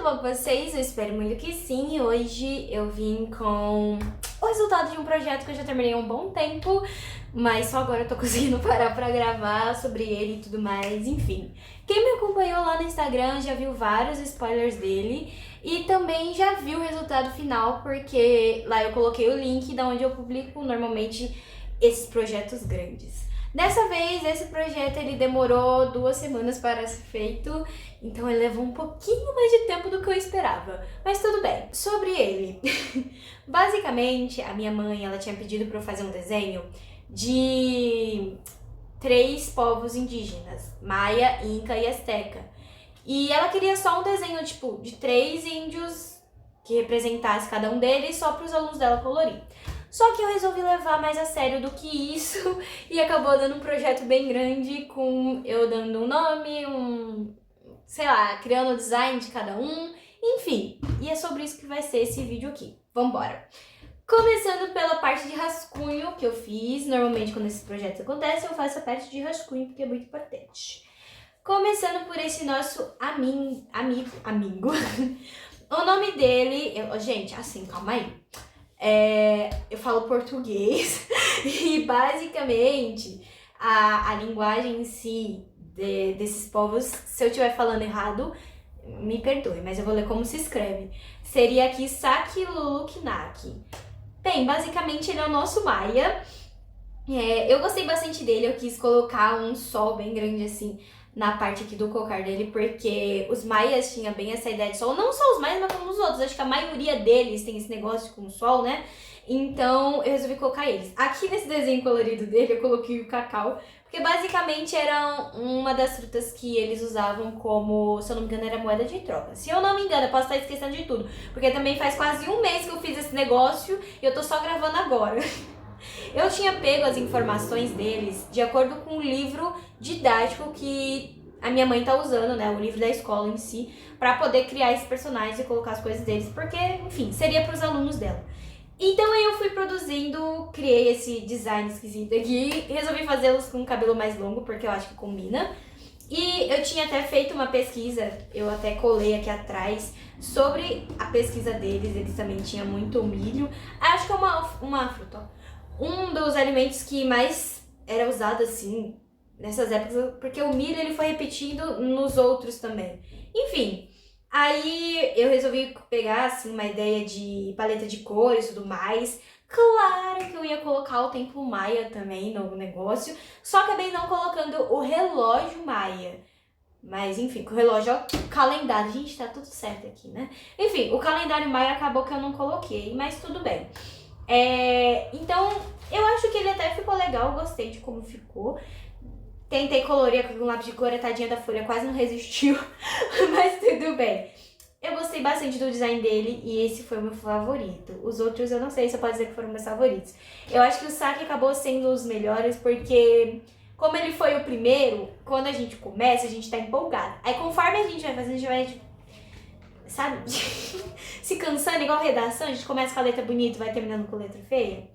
bom com vocês? Eu espero muito que sim. Hoje eu vim com o resultado de um projeto que eu já terminei há um bom tempo, mas só agora eu tô conseguindo parar pra gravar sobre ele e tudo mais, enfim. Quem me acompanhou lá no Instagram já viu vários spoilers dele e também já viu o resultado final, porque lá eu coloquei o link da onde eu publico normalmente esses projetos grandes. Dessa vez, esse projeto ele demorou 2 semanas para ser feito, então ele levou um pouquinho mais de tempo do que eu esperava. Mas tudo bem. Sobre ele, basicamente a minha mãe ela tinha pedido para eu fazer um desenho de 3 povos indígenas, Maia, Inca e Azteca. E ela queria só um desenho tipo de 3 índios que representasse cada um deles só para os alunos dela colorir. Só que eu resolvi levar mais a sério do que isso e acabou dando um projeto bem grande com eu dando um nome, sei lá, criando o design de cada um, enfim. E é sobre isso que vai ser esse vídeo aqui. Vambora! Começando pela parte de rascunho que eu fiz. Normalmente quando esses projetos acontecem eu faço a parte de rascunho porque é muito importante. Começando por esse nosso amigo. O nome dele... gente, assim, calma aí. Eu falo português e basicamente a linguagem em si desses povos, se eu estiver falando errado, me perdoe, mas eu vou ler como se escreve. Seria aqui Sakiluluknak. Bem, basicamente ele é o nosso Maia. Eu gostei bastante dele, eu quis colocar um sol bem grande assim na parte aqui do cocar dele, porque os maias tinham bem essa ideia de sol, não só os maias, mas como os outros, acho que a maioria deles tem esse negócio com o sol, né? Então eu resolvi colocar eles. Aqui nesse desenho colorido dele eu coloquei o cacau, porque basicamente era uma das frutas que eles usavam como, se eu não me engano, era moeda de troca. Se eu não me engano, eu posso estar esquecendo de tudo, porque também faz quase um mês que eu fiz esse negócio e eu tô só gravando agora. Eu tinha pego as informações deles de acordo com o livro didático que a minha mãe tá usando, né? O livro da escola em si, pra poder criar esses personagens e colocar as coisas deles, porque, enfim, seria pros alunos dela. Então eu fui produzindo, criei esse design esquisito aqui, resolvi fazê-los com o cabelo mais longo, porque eu acho que combina. E eu tinha até feito uma pesquisa, eu até colei aqui atrás, sobre a pesquisa deles, eles também tinham muito milho. Acho que é uma fruta, ó. Um dos alimentos que mais era usado assim nessas épocas, porque o milho ele foi repetido nos outros também. Enfim, aí eu resolvi pegar assim uma ideia de paleta de cores e tudo mais. Claro que eu ia colocar o tempo maia também no negócio, só acabei não colocando o relógio maia. Mas enfim, com o relógio, ó, o calendário, gente, tá tudo certo aqui, né? Enfim, o calendário maia acabou que eu não coloquei, mas tudo bem. Então, eu acho que ele até ficou legal, gostei de como ficou. Tentei colorir com um lápis de cor, a tadinha da folha quase não resistiu, mas tudo bem. Eu gostei bastante do design dele e esse foi o meu favorito. Os outros eu não sei se eu posso dizer que foram meus favoritos. Eu acho que o Saki acabou sendo os melhores porque, como ele foi o primeiro, quando a gente começa, a gente tá empolgado. Aí conforme a gente vai fazendo, a gente vai, sabe, se cansando, igual redação, a gente começa com a letra bonita e vai terminando com letra feia.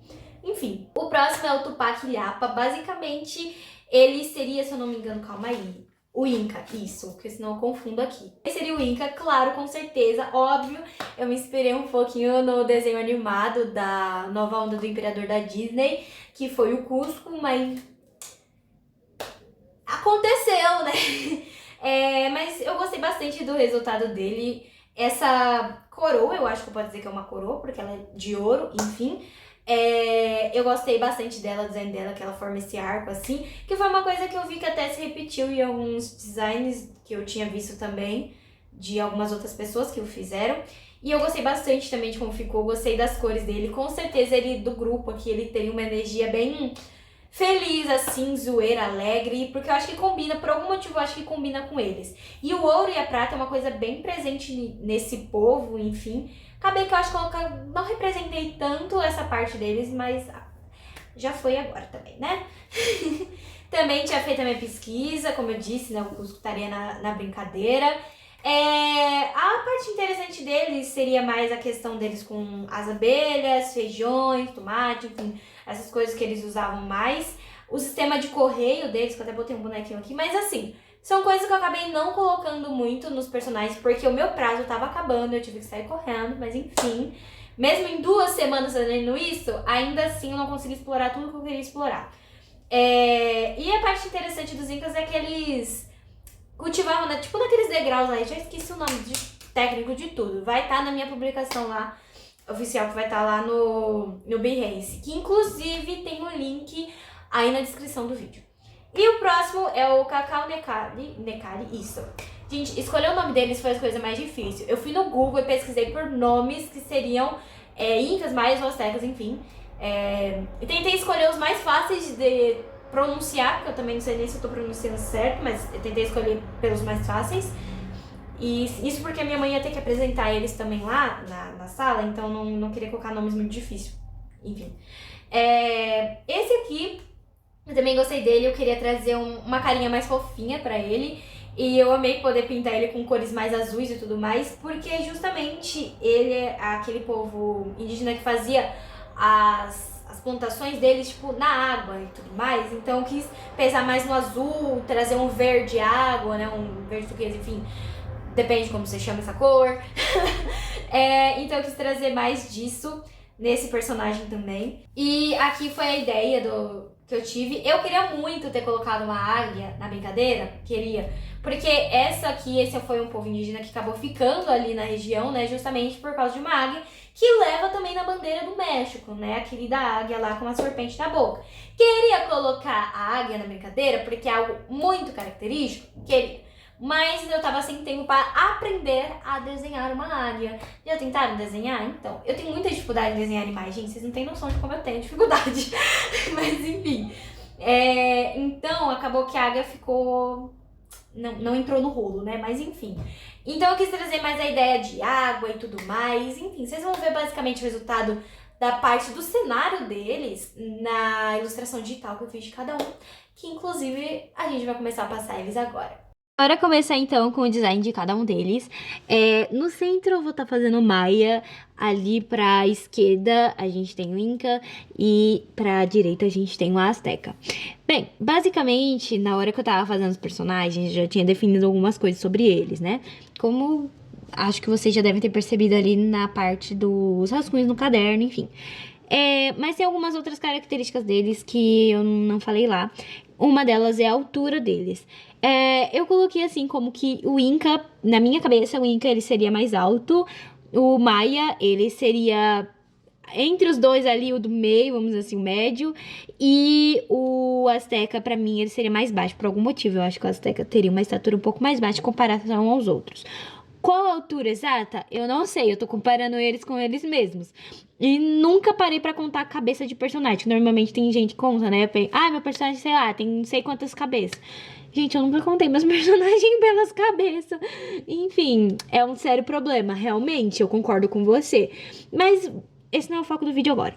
Enfim, o próximo é o Tupac Lhapa. Basicamente, ele seria, se eu não me engano, calma aí, o Inca, isso, porque senão eu confundo aqui. Esse seria o Inca, claro, com certeza, óbvio. Eu me inspirei um pouquinho no desenho animado da nova onda do Imperador da Disney, que foi o Cusco, mas aconteceu, né? Mas eu gostei bastante do resultado dele. Essa coroa, eu acho que eu posso dizer que é uma coroa, porque ela é de ouro, enfim. Eu gostei bastante dela, o design dela, que ela forma esse arco assim, que foi uma coisa que eu vi que até se repetiu em alguns designs que eu tinha visto também, de algumas outras pessoas que o fizeram. E eu gostei bastante também de como ficou, gostei das cores dele. Com certeza ele, do grupo aqui, ele tem uma energia bem feliz, assim, zoeira, alegre, porque eu acho que combina, por algum motivo eu acho que combina com eles. E o ouro e a prata é uma coisa bem presente nesse povo, enfim. Acabei que eu acho que eu não representei tanto essa parte deles, mas já foi agora também, né? Também tinha feito a minha pesquisa, como eu disse, né? O Cusco estaria na brincadeira. A parte interessante deles seria mais a questão deles com as abelhas, feijões, tomate, enfim, essas coisas que eles usavam mais. O sistema de correio deles, que eu até botei um bonequinho aqui, mas assim, São coisas que eu acabei não colocando muito nos personagens, porque o meu prazo tava acabando, eu tive que sair correndo, mas enfim. Mesmo em 2 semanas fazendo isso, ainda assim eu não consegui explorar tudo que eu queria explorar. E a parte interessante dos Incas é que eles cultivavam, né, tipo naqueles degraus aí, já esqueci o nome técnico de tudo. Vai estar na minha publicação lá, oficial, que vai estar lá no Behance, que inclusive tem o link aí na descrição do vídeo. E o próximo é o Cacau Necari, isso. Gente, escolher o nome deles foi a coisa mais difícil. Eu fui no Google e pesquisei por nomes que seriam Incas, Maias ou Aztecas, enfim. E tentei escolher os mais fáceis de pronunciar, porque eu também não sei nem se eu tô pronunciando certo, mas eu tentei escolher pelos mais fáceis. E isso porque a minha mãe ia ter que apresentar eles também lá na sala, então não queria colocar nomes muito difíceis. Enfim. Esse aqui, eu também gostei dele, eu queria trazer uma carinha mais fofinha pra ele. E eu amei poder pintar ele com cores mais azuis e tudo mais, porque justamente ele é aquele povo indígena que fazia as plantações deles, tipo, na água e tudo mais. Então eu quis pesar mais no azul, trazer um verde água, né, um verde turquesa, enfim. Depende de como você chama essa cor. Então eu quis trazer mais disso nesse personagem também. E aqui foi a ideia que eu tive. Eu queria muito ter colocado uma águia na brincadeira, queria. Porque esse foi um povo indígena que acabou ficando ali na região, né? Justamente por causa de uma águia que leva também na bandeira do México, né? A querida águia lá com a serpente na boca. Queria colocar a águia na brincadeira porque é algo muito característico, queria. Mas eu tava sem tempo para aprender a desenhar uma águia. Já tentaram desenhar? Então, eu tenho muita dificuldade em desenhar animais, gente. Vocês não têm noção de como eu tenho dificuldade. Mas, enfim. Então, acabou que a águia ficou... Não entrou no rolo, né? Mas, enfim. Então, eu quis trazer mais a ideia de água e tudo mais. Enfim, vocês vão ver basicamente o resultado da parte do cenário deles na ilustração digital que eu fiz de cada um. Que, inclusive, a gente vai começar a passar eles agora. Bora começar então com o design de cada um deles. No centro eu vou estar fazendo Maia, ali pra esquerda a gente tem o Inca e pra direita a gente tem o Azteca. Bem, basicamente, na hora que eu tava fazendo os personagens, eu já tinha definido algumas coisas sobre eles, né? Como acho que vocês já devem ter percebido ali na parte dos rascunhos no caderno, enfim. Mas tem algumas outras características deles que eu não falei lá. Uma delas é a altura deles. Eu coloquei assim como que o Inca, na minha cabeça, o Inca ele seria mais alto. O Maia, ele seria entre os dois ali, o do meio, vamos dizer assim, o médio. E o Azteca, pra mim, ele seria mais baixo. Por algum motivo, eu acho que o Azteca teria uma estatura um pouco mais baixa em comparação aos outros. Qual a altura exata? Eu não sei, eu tô comparando eles com eles mesmos. E nunca parei pra contar a cabeça de personagem. Normalmente tem gente que conta, né? Meu personagem, sei lá, tem não sei quantas cabeças. Gente, eu nunca contei meus personagens pelas cabeças. Enfim, é um sério problema, realmente, eu concordo com você. Mas esse não é o foco do vídeo agora.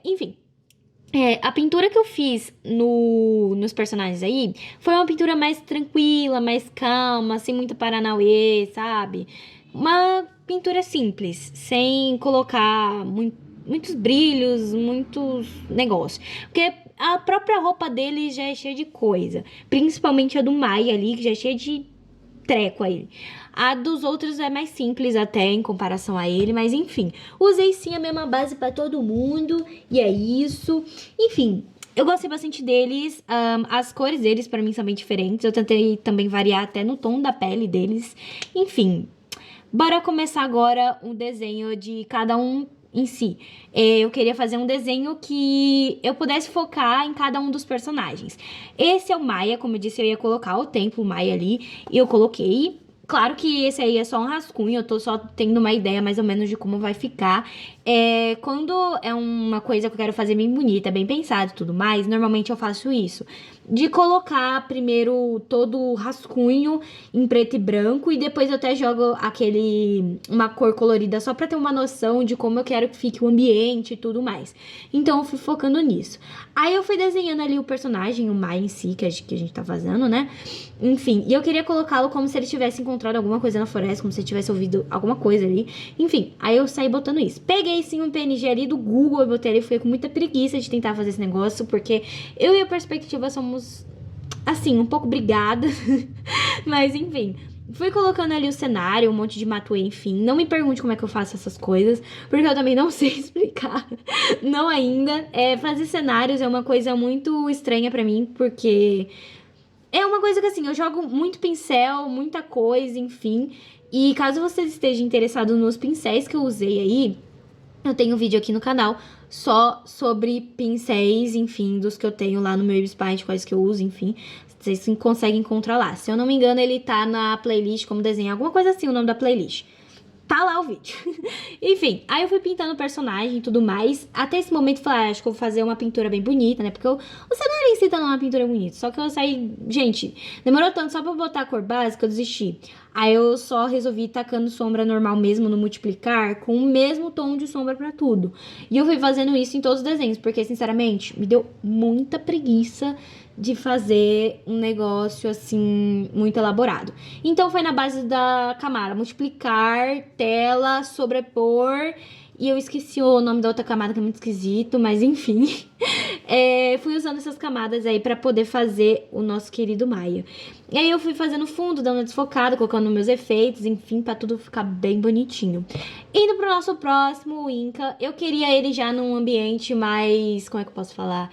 Enfim. A pintura que eu fiz nos personagens aí foi uma pintura mais tranquila, mais calma, sem muito paranauê, sabe? Uma pintura simples, sem colocar muitos brilhos, muitos negócios. Porque a própria roupa dele já é cheia de coisa. Principalmente a do Maia ali, que já é cheia de treco aí. A dos outros é mais simples até em comparação a ele, mas enfim. Usei sim a mesma base pra todo mundo e é isso. Enfim, eu gostei bastante deles. As cores deles pra mim são bem diferentes. Eu tentei também variar até no tom da pele deles. Enfim, bora começar agora um desenho de cada um em si. Eu queria fazer um desenho que eu pudesse focar em cada um dos personagens. Esse é o Maia, como eu disse, eu ia colocar o templo Maia ali, e eu coloquei. Claro que esse aí é só um rascunho, eu tô só tendo uma ideia mais ou menos de como vai ficar. Quando é uma coisa que eu quero fazer bem bonita, bem pensado e tudo mais, normalmente eu faço isso. De colocar primeiro todo o rascunho em preto e branco e depois eu até jogo uma cor colorida só pra ter uma noção de como eu quero que fique o ambiente e tudo mais. Então eu fui focando nisso. Aí eu fui desenhando ali o personagem, o Mai em si, que a gente tá fazendo, né? Enfim, e eu queria colocá-lo como se ele tivesse encontrado alguma coisa na floresta, como se ele tivesse ouvido alguma coisa ali. Enfim, aí eu saí botando isso. Peguei sim um PNG ali do Google, eu botei ali, fiquei com muita preguiça de tentar fazer esse negócio, porque eu e a perspectiva somos assim, um pouco brigada, mas enfim. Fui colocando ali o cenário, um monte de matuê, enfim. Não me pergunte como é que eu faço essas coisas, porque eu também não sei explicar. Não ainda. Fazer cenários é uma coisa muito estranha pra mim, porque é uma coisa que assim, eu jogo muito pincel, muita coisa, enfim. E caso você esteja interessado nos pincéis que eu usei aí, eu tenho um vídeo aqui no canal só sobre pincéis, enfim, dos que eu tenho lá no meu Spy, quais que eu uso, enfim. Vocês conseguem encontrar lá. Se eu não me engano, ele tá na playlist como desenhar, alguma coisa assim, o nome da playlist. Tá lá o vídeo. Enfim, aí eu fui pintando o personagem e tudo mais. Até esse momento eu falei, acho que eu vou fazer uma pintura bem bonita, né? Porque o cenário em si tá numa pintura bonita. Só que eu saí... Gente, demorou tanto só pra eu botar a cor básica, eu desisti. Aí eu só resolvi ir tacando sombra normal mesmo no multiplicar, com o mesmo tom de sombra pra tudo. E eu fui fazendo isso em todos os desenhos, porque, sinceramente, me deu muita preguiça de fazer um negócio assim muito elaborado. Então foi na base da camada, multiplicar, tela, sobrepor, e eu esqueci o nome da outra camada que é muito esquisito, mas enfim. Fui usando essas camadas aí pra poder fazer o nosso querido Maia. E aí eu fui fazendo fundo, dando uma desfocada, colocando meus efeitos, enfim, pra tudo ficar bem bonitinho. Indo pro nosso próximo, o Inca, eu queria ele já num ambiente mais, como é que eu posso falar?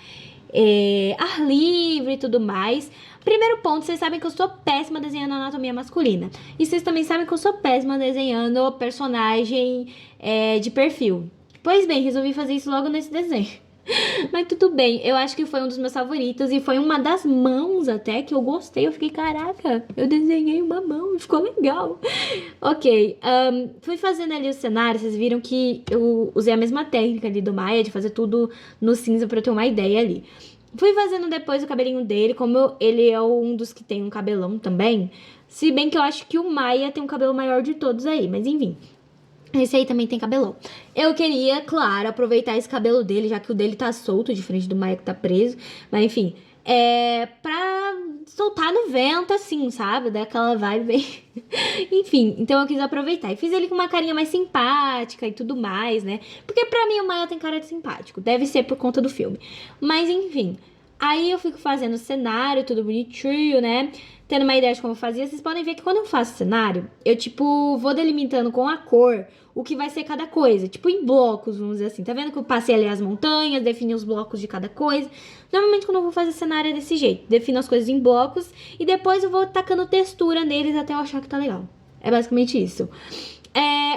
Ar livre e tudo mais. Primeiro ponto, vocês sabem que eu sou péssima desenhando anatomia masculina. E vocês também sabem que eu sou péssima desenhando personagem de perfil. Pois bem, resolvi fazer isso logo nesse desenho. Mas tudo bem, eu acho que foi um dos meus favoritos e foi uma das mãos até que eu gostei. Eu fiquei, caraca, eu desenhei uma mão e ficou legal. Ok, fui fazendo ali o cenário, vocês viram que eu usei a mesma técnica ali do Maia, de fazer tudo no cinza pra eu ter uma ideia ali. Fui fazendo depois o cabelinho dele, como ele é um dos que tem um cabelão também. Se bem que eu acho que o Maia tem um cabelo maior de todos aí, mas enfim. Esse aí também tem cabelão. Eu queria, claro, aproveitar esse cabelo dele, já que o dele tá solto, diferente do Maia que tá preso. Mas enfim, pra soltar no vento, assim, sabe? Dar aquela vibe bem... Enfim, então eu quis aproveitar. E fiz ele com uma carinha mais simpática e tudo mais, né? Porque pra mim o Maia tem cara de simpático. Deve ser por conta do filme. Mas enfim... Aí eu fico fazendo o cenário, tudo bonitinho, né? Tendo uma ideia de como eu fazia. Vocês podem ver que quando eu faço cenário, eu, tipo, vou delimitando com a cor o que vai ser cada coisa. Tipo, em blocos, vamos dizer assim. Tá vendo que eu passei ali as montanhas, defini os blocos de cada coisa? Normalmente, quando eu vou fazer cenário é desse jeito. Defino as coisas em blocos e depois eu vou tacando textura neles até eu achar que tá legal. É basicamente isso.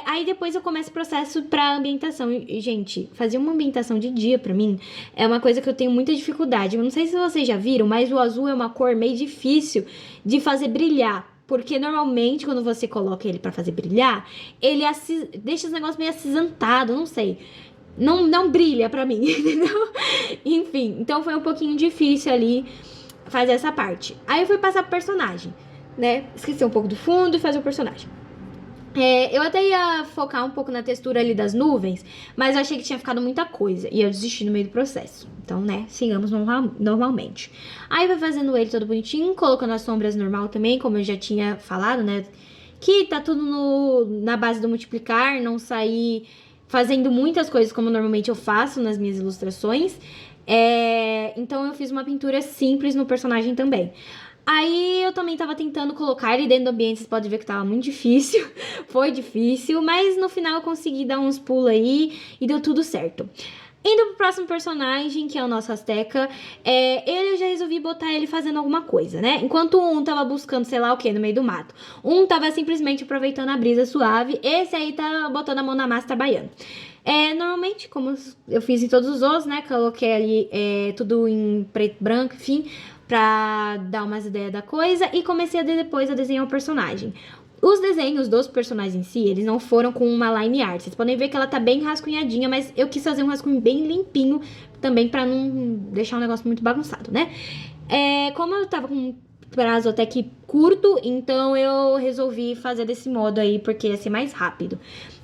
Aí depois eu começo o processo pra ambientação. E, gente, fazer uma ambientação de dia pra mim é uma coisa que eu tenho muita dificuldade. Eu não sei se vocês já viram, mas o azul é uma cor meio difícil de fazer brilhar. Porque normalmente quando você coloca ele pra fazer brilhar, ele deixa os negócios meio acinzentado, não sei. Não brilha pra mim, entendeu? Enfim, então foi um pouquinho difícil ali fazer essa parte. Aí eu fui passar pro personagem, né? Esqueci um pouco do fundo e fazer o personagem. Eu até ia focar um pouco na textura ali das nuvens, mas eu achei que tinha ficado muita coisa e eu desisti no meio do processo. Então, né, sigamos normalmente. Aí vai fazendo ele todo bonitinho, colocando as sombras normal também, como eu já tinha falado, né, que tá tudo na base do multiplicar, não sair fazendo muitas coisas como normalmente eu faço nas minhas ilustrações. Então eu fiz uma pintura simples no personagem também. Aí eu também tava tentando colocar ele dentro do ambiente, vocês podem ver que tava muito difícil, foi difícil, mas no final eu consegui dar uns pulos aí e deu tudo certo. Indo pro próximo personagem, que é o nosso Azteca, ele eu já resolvi botar ele fazendo alguma coisa, né? Enquanto um tava buscando sei lá o que no meio do mato, um tava simplesmente aproveitando a brisa suave, esse aí tá botando a mão na massa trabalhando. Normalmente, como eu fiz em todos os outros, né? Coloquei ali tudo em preto e branco, enfim, pra dar umas ideias da coisa e comecei depois a desenhar o personagem. Os desenhos dos personagens em si, eles não foram com uma line art. Vocês podem ver que ela tá bem rascunhadinha, mas eu quis fazer um rascunho bem limpinho também pra não deixar o negócio muito bagunçado, né? Como eu tava com um prazo até que curto, então eu resolvi fazer desse modo aí, porque ia ser mais rápido.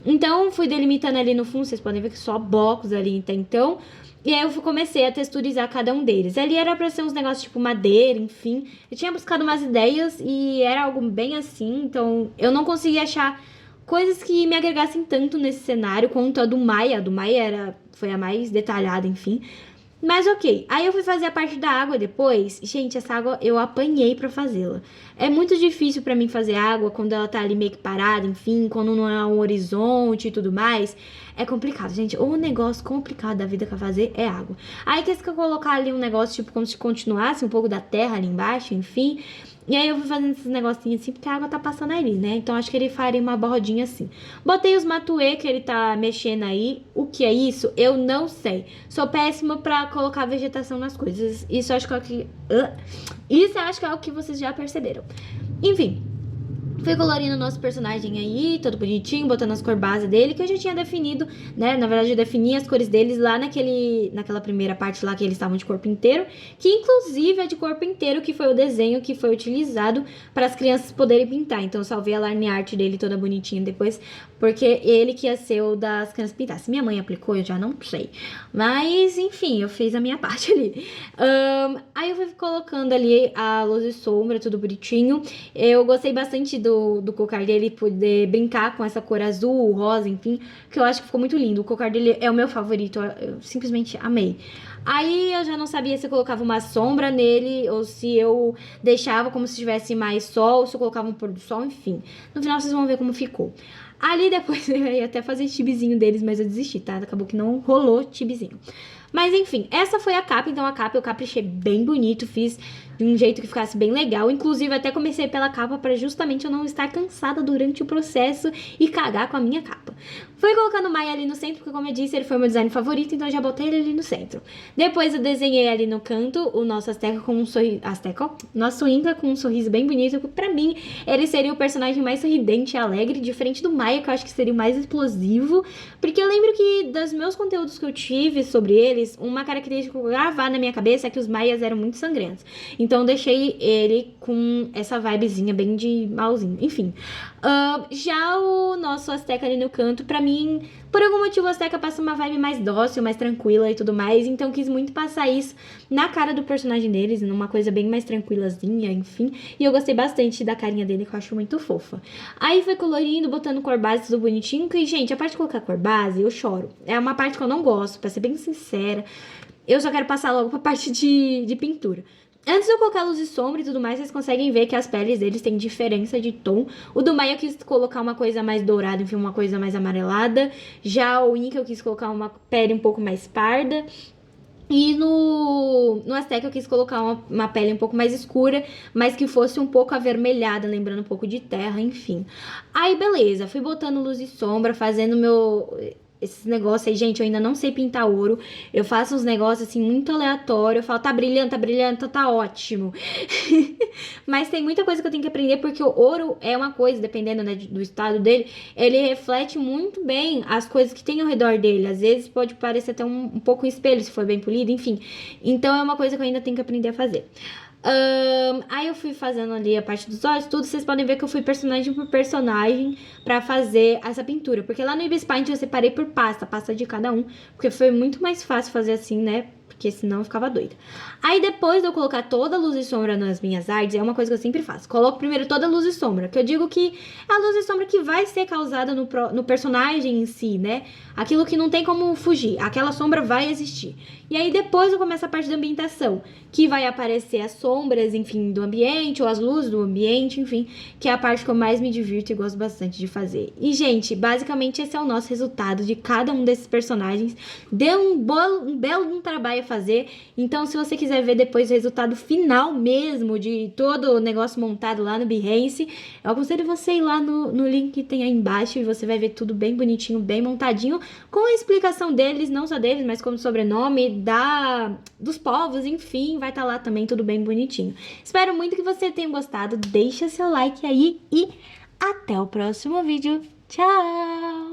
Então, fui delimitando ali no fundo, vocês podem ver que só blocos ali até então. E aí eu comecei a texturizar cada um deles. Ali era pra ser uns negócios tipo madeira, enfim. Eu tinha buscado umas ideias e era algo bem assim. Então eu não consegui achar coisas que me agregassem tanto nesse cenário quanto a do Maia. A do Maia foi a mais detalhada, enfim. Mas ok, aí eu fui fazer a parte da água depois. Gente, essa água eu apanhei pra fazê-la. É muito difícil pra mim fazer água quando ela tá ali meio que parada, enfim, quando não é um horizonte e tudo mais. É complicado, gente. O negócio complicado da vida que eu fazer é água. Aí quis que eu colocar ali um negócio, tipo, como se continuasse um pouco da terra ali embaixo, enfim. E aí eu fui fazendo esses negocinhos assim, porque a água tá passando ali, né? Então acho que ele faria uma bordinha assim. Botei os matuê que ele tá mexendo aí. O que é isso? Eu não sei. Sou péssima pra colocar vegetação nas coisas. Isso eu acho que é o que... Isso eu acho que é o que vocês já perceberam. Enfim. Fui colorindo o nosso personagem aí, todo bonitinho, botando as cor base dele, que eu já tinha definido, né? Na verdade, eu defini as cores deles lá naquela primeira parte lá que eles estavam de corpo inteiro, que inclusive é de corpo inteiro, que foi o desenho que foi utilizado para as crianças poderem pintar. Então, eu salvei a line art dele toda bonitinha depois, porque ele que ia ser o das crianças pintar. Se minha mãe aplicou, eu já não sei. Mas, enfim, eu fiz a minha parte ali. Aí eu fui colocando ali a luz e sombra, tudo bonitinho. Eu gostei bastante do cocar dele, poder brincar com essa cor azul, rosa, enfim, que eu acho que ficou muito lindo. O cocar dele é o meu favorito, eu simplesmente amei. Aí eu já não sabia se eu colocava uma sombra nele ou se eu deixava como se tivesse mais sol, se eu colocava um pôr do sol, enfim. No final vocês vão ver como ficou. Ali depois eu ia até fazer tibizinho deles, mas eu desisti, tá? Acabou que não rolou tibizinho. Mas enfim, essa foi a capa, então a capa eu caprichei bem bonito, fiz de um jeito que ficasse bem legal. Inclusive até comecei pela capa para justamente eu não estar cansada durante o processo e cagar com a minha capa. Fui colocando o Maia ali no centro, porque como eu disse, ele foi meu design favorito, então eu já botei ele ali no centro. Depois eu desenhei ali no canto o nosso Azteca com um sorriso... Azteca, ó. Nosso Inca com um sorriso bem bonito, que pra mim ele seria o personagem mais sorridente e alegre, diferente do Maia, que eu acho que seria o mais explosivo. Porque eu lembro que dos meus conteúdos que eu tive sobre eles, uma característica que eu gravar na minha cabeça é que os Maias eram muito sangrentos. Então eu deixei ele com essa vibezinha bem de malzinho. Enfim. Já o nosso Azteca ali no canto, pra mim, por algum motivo o Azteca passa uma vibe mais dócil, mais tranquila e tudo mais. Então eu quis muito passar isso na cara do personagem deles, numa coisa bem mais tranquilazinha, enfim. E eu gostei bastante da carinha dele, que eu acho muito fofa. Aí foi colorindo, botando cor base, tudo bonitinho. Que, gente, a parte de colocar cor base, eu choro. É uma parte que eu não gosto, pra ser bem sincera. Eu só quero passar logo pra parte de pintura. Antes de eu colocar luz e sombra e tudo mais, vocês conseguem ver que as peles deles têm diferença de tom. O do Maia eu quis colocar uma coisa mais dourada, enfim, uma coisa mais amarelada. Já o Inca eu quis colocar uma pele um pouco mais parda. E no Azteca eu quis colocar uma pele um pouco mais escura, mas que fosse um pouco avermelhada, lembrando um pouco de terra, enfim. Aí, beleza, fui botando luz e sombra, fazendo esses negócios aí, gente, eu ainda não sei pintar ouro. Eu faço uns negócios assim muito aleatório. Eu falo, tá brilhando, então tá ótimo. Mas tem muita coisa que eu tenho que aprender, porque o ouro é uma coisa, dependendo, né, do estado dele, ele reflete muito bem as coisas que tem ao redor dele. Às vezes pode parecer até um pouco um espelho, se for bem polido, enfim. Então é uma coisa que eu ainda tenho que aprender a fazer. Aí eu fui fazendo ali a parte dos olhos, tudo. Vocês podem ver que eu fui personagem por personagem pra fazer essa pintura. Porque lá no Ibis Paint eu separei por pasta de cada um. Porque foi muito mais fácil fazer assim, né? Porque senão eu ficava doida. Aí depois de eu colocar toda a luz e sombra nas minhas artes, é uma coisa que eu sempre faço. Coloco primeiro toda a luz e sombra, que eu digo que é a luz e sombra que vai ser causada no personagem em si, né? Aquilo que não tem como fugir, aquela sombra vai existir. E aí depois eu começo a parte da ambientação, que vai aparecer as sombras, enfim, do ambiente, ou as luzes do ambiente, enfim, que é a parte que eu mais me divirto e gosto bastante de fazer. E, gente, basicamente esse é o nosso resultado de cada um desses personagens. Deu um belo trabalho a fazer, então se você quiser ver depois o resultado final mesmo de todo o negócio montado lá no Behance, eu aconselho você ir lá no link que tem aí embaixo e você vai ver tudo bem bonitinho, bem montadinho, com a explicação deles, não só deles, mas como sobrenome, dos povos, enfim, vai estar lá também tudo bem bonitinho. Espero muito que você tenha gostado, deixa seu like aí e até o próximo vídeo. Tchau!